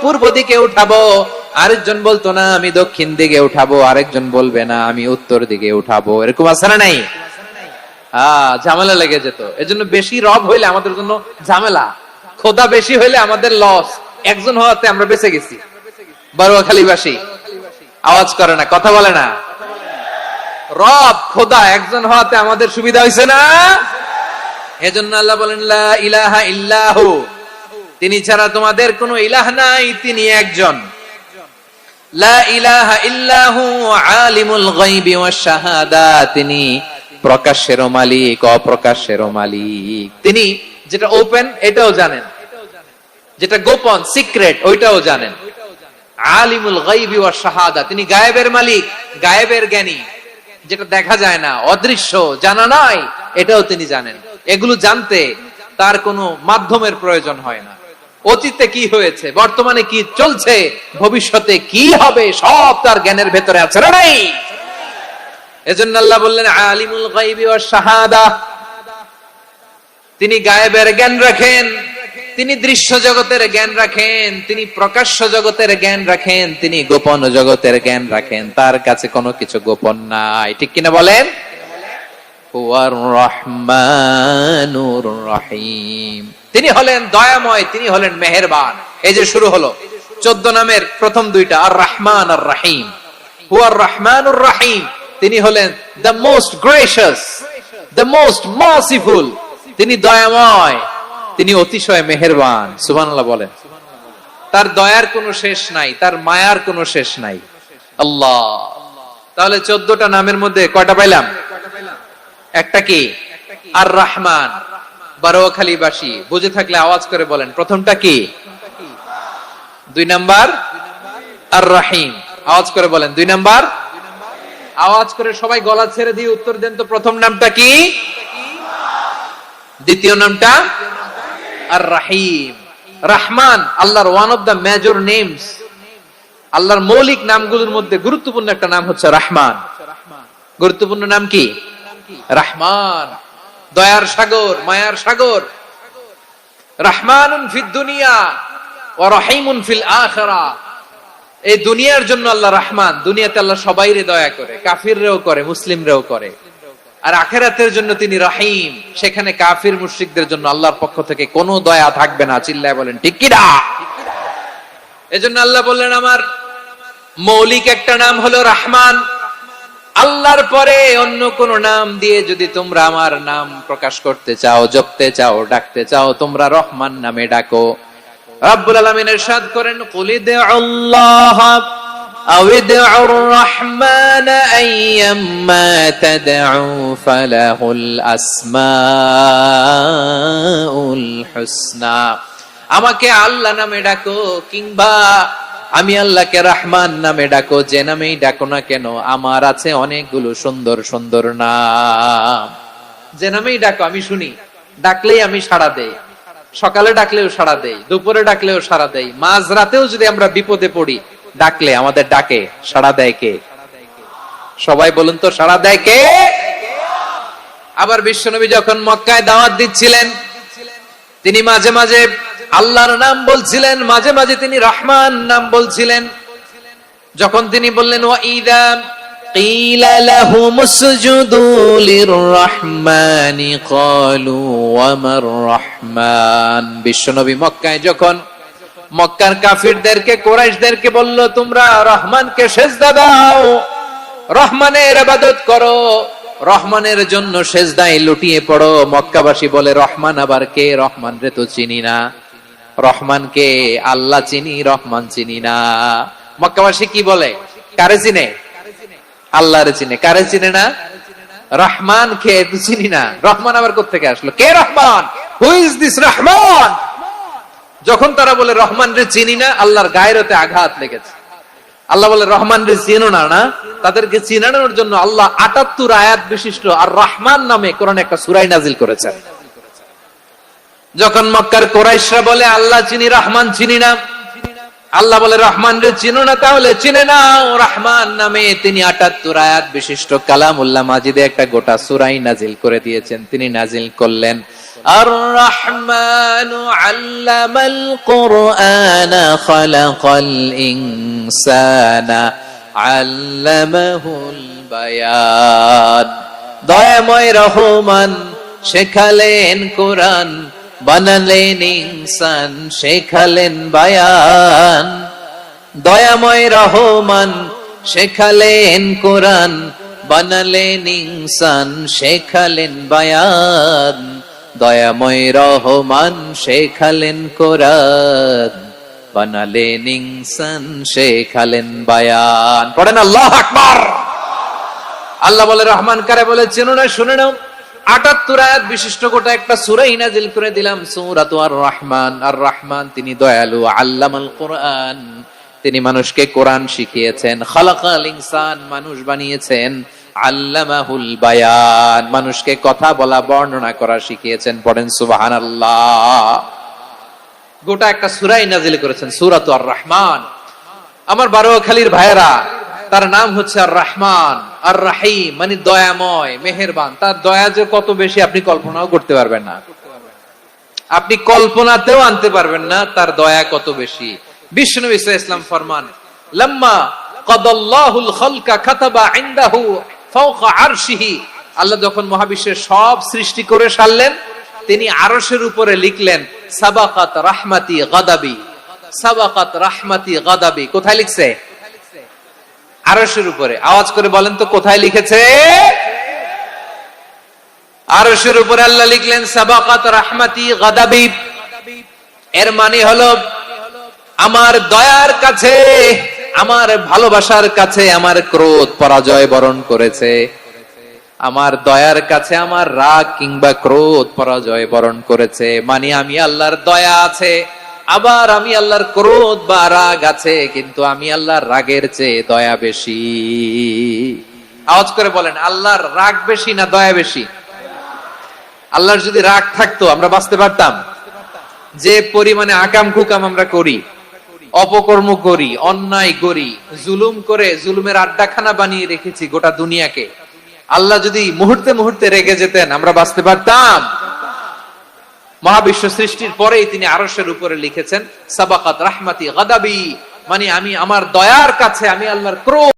পূর্ব দিকে উঠাবো, আরেকজন বলতো না আমি দক্ষিণ দিকে উঠাবো, আরেকজন বলবে না আমি উত্তর দিকে উঠাবো। এরকম আছে না নাই? ঝামেলা লেগে যেত। এজন্য বেশি রব হইলে আমাদের জন্য ঝামেলা, খোদা বেশি হইলে আমাদের লস। একজন হওয়াতে আমরা বেঁচে গেছি। বারুয়াখালীবাসী আওয়াজ করে না, কথা বলে না। রব খোদা একজন হওয়াতে আমাদের সুবিধা হয়েছে না। এজন্য আল্লাহ বলেন লা ইলাহা ইল্লাহু, তিনি ছাড়া তোমাদের কোনো ইলাহ নাই, তিনি একজন। লা ইলাহা ইল্লাহু আলিমুল গায়বি ওয়াশ শাহাদা, তিনি প্রকাশের মালিক অপ্রকাশের মালিক। তিনি যেটা ওপেন এটাও জানেন, যেটা গোপন সিক্রেট ওইটাও জানেন। আলিমুল গায়বি ওয়াশ শাহাদা, তিনি গায়েবের মালিক, গায়েবের জ্ঞানী, যেটা দেখা যায় না, অদৃশ্য, জানা নাই, এটাও তিনি জানেন। এগুলো জানতে তার কোনো মাধ্যমের প্রয়োজন হয় না। অতীতে কি হয়েছে, বর্তমানে কি চলছে, ভবিষ্যতে কি হবে, সব তার জ্ঞানের ভেতরে আছে না নাই? এজন্য আল্লাহ বললেন আলিমুল গায়বি ওয়াশ শাহাদা, তিনি গায়েবের জ্ঞান রাখেন, তিনি দৃশ্য জগতের জ্ঞান রাখেন, তিনি প্রকাশ্য জগতের জ্ঞান রাখেন, তিনি গোপন জগতের জ্ঞান রাখেন। তার কাছে কোনো কিছু গোপন নাই, ঠিক কিনা বলেন? হুয়ার রহমানুর রহিম, তিনি হলেন দয়াময়, তিনি হলেন মেহেরবান। এই যে শুরু হলো 14 নামের প্রথম দুইটা, আর রহমান আর রহিম। হুয়ার রহমানুর রহিম, তিনি হলেন the most gracious, the most merciful, তিনি দয়াময়, তিনি অতিশয় মেহেরবান। সুবহানাল্লাহ বলেন। তার দয়ার কোনো শেষ নাই, তার মায়ার কোনো শেষ নাই। আল্লাহ, তাহলে 14টা নামের মধ্যে কয়টা পাইলাম? একটা কি? আর রহমান। বারোয়াখালীবাসী বুঝে থাকলে আওয়াজ করে বলেন, প্রথমটা কি? 2 নাম্বার আর রহিম। আওয়াজ করে বলেন 2 নাম্বার। আওয়াজ করে সবাই গলা ছেড়ে দিয়ে উত্তর দেন তো, প্রথম নামটা কি? দ্বিতীয় নামটা? আর রহিম। রহমান আল্লাহর one of the major names, আল্লাহর মৌলিক নামগুলোর মধ্যে গুরুত্বপূর্ণ একটা নাম হচ্ছে রহমান। গুরুত্বপূর্ণ নাম কি? রহমান, দয়ার সাগর, মায়ার সাগর। রহমানুন ফিদ দুনিয়া ওয়া রহিমুন ফিল আখিরাহ। এই দুনিয়ার জন্য আল্লাহ রহমান, দুনিয়াতে আল্লাহ সবাইরে দয়া করে, কাফিররেও করে, মুসলিমরেও করে। আর আখিরাতের জন্য তিনি রহিম, সেখানে কাফির মুশরিকদের জন্য আল্লাহর পক্ষ থেকে কোনো দয়া থাকবে না। চিল্লায় বলেন ঠিক কি না? এজন্য আল্লাহ বললেন আমার মৌলিক একটা নাম হলো রহমান। আল্লাহর পরে অন্য কোন নাম দিয়ে যদি তোমরা আমার নাম প্রকাশ করতে চাও, জপতে চাও, ডাকতে চাও, তোমরা রহমান নামে ডাকো। রব্বুল আলামিন ইরশাদ করেন কুলিদুল্লাহ আউদুর রহমান আইয়াম্মা তাদউ ফালাহুল আসমাউল হুসনা। আমাকে আল্লাহ নামে ডাকো, কিংবা আমি আল্লাহকে রহমান নামে ডাকো, যে নামেই ডাকো না কেন আমার আছে অনেকগুলো সুন্দর সুন্দর নাম। যে নামেই ডাকো আমি শুনি, ডাকলেই আমি সাড়া দেই। সকালে ডাকলেও সাড়া দেই, দুপুরে ডাকলেও সাড়া দেই, মাঝরাতেও যদি আমরা বিপদে পড়ি ডাকলে আমাদের ডাকে সাড়া দেয় কে? সবাই বলুন তো, সাড়া দেয় কে? আবার বিশ্বনবী যখন মক্কায় দাওয়াত দিচ্ছিলেন, তিনি মাঝে মাঝে আল্লাহর নাম বলছিলেন, মাঝে মাঝে তিনি রহমান নাম বলছিলেন। যখন তিনি বললেন ওয়া ইযা কিলা লাহুম উসজুদু লিররহমানি ক্বালু ওয়া মার রহমান। বিশ্বনবী মক্কায় যখন মক্কার কাফিরদেরকে, কুরাইশদেরকে বলল তোমরা রহমানকে সিজদা দাও, রহমানের ইবাদত করো, রহমানের জন্য সিজদায় লুটিয়ে পড়ো, মক্কাবাসী বলে রহমান আবার কে? রহমান রে তো চিনি না। রহমানকে আল্লাহ চিনি, রহমান চিনি না। মক্কাবাসী কি বলে? কারে চিনে? আল্লাহরে চিনে। কারে চিনে না? রহমান কে তো চিনি না। রহমান আবার কোত্থেকে আসলো? কে Rahman? Who is this Rahman? যখন তারা বলে রহমান রে চিনি না, আল্লাহর গায়রতে আঘাত লেগেছে। আল্লাহ বলে রহমান রে চিনো না, না? তাদেরকে চিনানোর জন্য আল্লাহ 78 আয়াত বিশিষ্ট আর রহমান নামে কোরআনে একটা সূরা নাজিল করেছেন। যখন মক্কার কুরাইশরা বলে আল্লাহ চিনি, রহমান চিনি না, আল্লাহ বলে রহমান রে চিনো না, তাহলে চিনে নাও রহমান নামে। তিনি 78 আয়াত বিশিষ্ট কালামুল্লাহ মাজিদে একটা গোটা সূরা নাজিল করে দিয়েছেন। তিনি নাজিল করলেন আর রহমানু আল্লামাল কুরআনা খালাকাল ইনসানা আল্লামাহুল বায়ান। দয়াময় রহমান শেখালেন কোরআন, বানালেন ইনসান, শেখালেন বায়ান। দয়াময় রহমান শেখালেন কোরআন, বানালেন ইনসান, শেখালেন বায়ান। দয়াময় রহমান শেখালেন কোরআন, বানালেন ইনসান, শেখালেন বায়ান। পড়েন আল্লাহু আকবার। আল্লাহ বলে রহমান কারে বলে চেনো না, শুনে নাও। ৭৮ আয়াত বিশিষ্ট গোটা একটা সূরা নাযিল করে দিলাম, সূরাতু আর রহমান। আর রহমান তিনি দয়ালু, আল্লামাল কোরআন তিনি মানুষকে কোরআন শিখিয়েছেন, খালাকাল ইনসান মানুষ বানিয়েছেন, আল্লামাহুল বায়ান মানুষকে কথা বলা বর্ণনা করা শিখিয়েছেন। পড়েন সুবহানাল্লাহ। গোটা একটা সূরা নাযিল করেছেন, সূরাতু আর রহমান। আমার বারোয়াখালীর ভাইয়েরা, তার নাম হচ্ছে আর রহমান, আর রাহিম মানে দয়াময়, মেহেরবান। তার দয়া যে কত বেশি আপনি কল্পনাও করতে পারবেন না, আপনি কল্পনাতেও আনতে পারবেন না তার দয়া কত বেশি। বিশ্বনবী সাল্লাল্লাহু আলাইহি ওয়াসাল্লাম ফরমান, লাম্মা কাদাল্লাহুল খালকা কাতাবা ইনদাহু ফাওকা আরশিহি। আল্লাহ যখন মহাবিশ্বের সব সৃষ্টি করে সারলেন, তিনি আরশের উপরে লিখলেন সাবাকাত রাহমাতি গাদাবি, সাবাকাত রাহমাতি গাদাবি। কোথায় লিখছে? আরশের উপরে। আওয়াজ করে বলেন তো কোথায় লিখেছে? আরশের উপরে আল্লাহ লিখলেন সাবাকাত রাহমাতি গাদাবি। এর মানে হলো আমার দয়ার কাছে, আমার ভালোবাসার কাছে আমার ক্রোধ পরাজয় বরণ করেছে। আমার দয়ার কাছে আমার রাগ কিংবা ক্রোধ পরাজয় বরণ করেছে। মানে আমি আল্লাহর দয়া আছে, আবার আমি আল্লাহর ক্রোধ বা রাগ আছে, কিন্তু আমি আল্লাহর রাগের চেয়ে দয়া বেশি। আওয়াজ করে বলেন, আল্লাহর রাগ বেশি না দয়া বেশি? আল্লাহর যদি রাগ থাকতো আমরা বাঁচতে পারতাম? যে পরিমাণে আকাম কুকাম আমরা করি, অপকর্ম করি, অন্যায় করি, জুলুম করে জুলুমের আড্ডাখানা বানিয়ে রেখেছি গোটা দুনিয়াকে, আল্লাহ যদি মুহূর্তে মুহূর্তে রেগে যেতেন আমরা বাঁচতে পারতাম? মহাবিশ্ব সৃষ্টির পরেই তিনি আরশের উপরে লিখেছেন সাবাকাত রাহমাতি গাদাবি, মানে আমি আমার দয়ার কাছে আমি আল্লাহর ক্রোধ